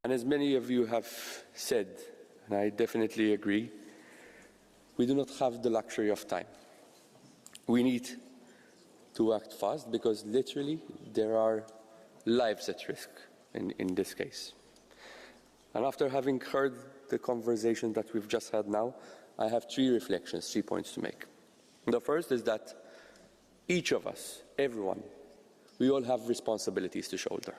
And as many of you have said, and I definitely agree, we do not have the luxury of time. We need to act fast because literally there are lives at risk in this case. And after having heard the conversation that we've just had now, I have three reflections, 3 points to make. The first is that each of us, everyone, we all have responsibilities to shoulder.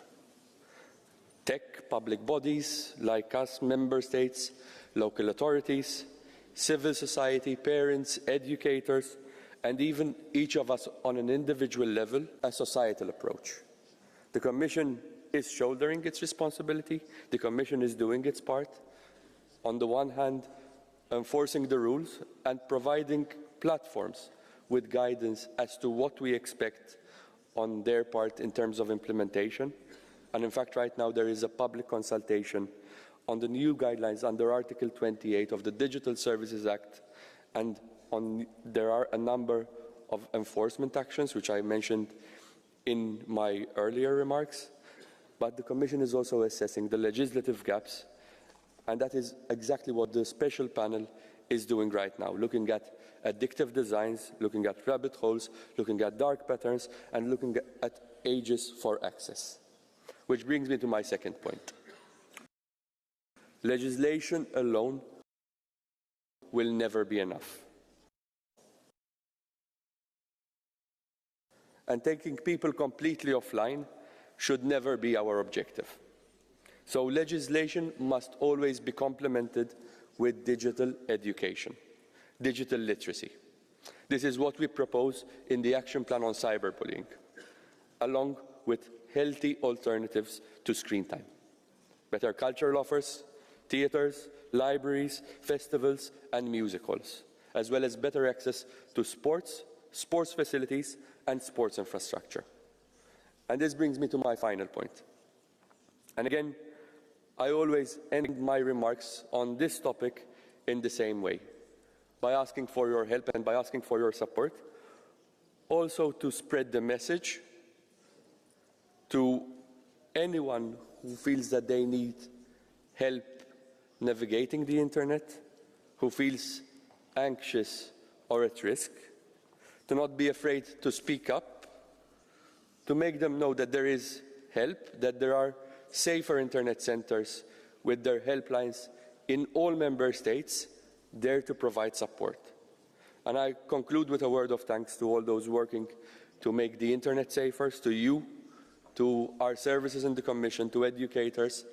Tech, public bodies like us, member states, local authorities, civil society, parents, educators, and even each of us on an individual level, a societal approach. The Commission is shouldering its responsibility. The Commission is doing its part. On the one hand, enforcing the rules and providing platforms with guidance as to what we expect on their part in terms of implementation. And in fact, right now there is a public consultation on the new guidelines under Article 28 of the Digital Services Act, and there are a number of enforcement actions, which I mentioned in my earlier remarks. But the Commission is also assessing the legislative gaps, and that is exactly what the special panel is doing right now, looking at addictive designs, looking at rabbit holes, looking at dark patterns, and looking at ages for access. Which brings me to my second point. Legislation alone will never be enough. And taking people completely offline should never be our objective. So legislation must always be complemented with digital education, digital literacy. This is what we propose in the Action Plan on Cyberbullying, along with healthy alternatives to screen time. Better cultural offers, theatres, libraries, festivals and music halls, as well as better access to sports facilities and sports infrastructure. And this brings me to my final point. And again, I always end my remarks on this topic in the same way, by asking for your help and by asking for your support, also to spread the message to anyone who feels that they need help navigating the internet, who feels anxious or at risk, to not be afraid to speak up, to make them know that there is help, that there are safer internet centers with their helplines in all member states there to provide support. And I conclude with a word of thanks to all those working to make the internet safer, to you, to our services in the Commission, to educators,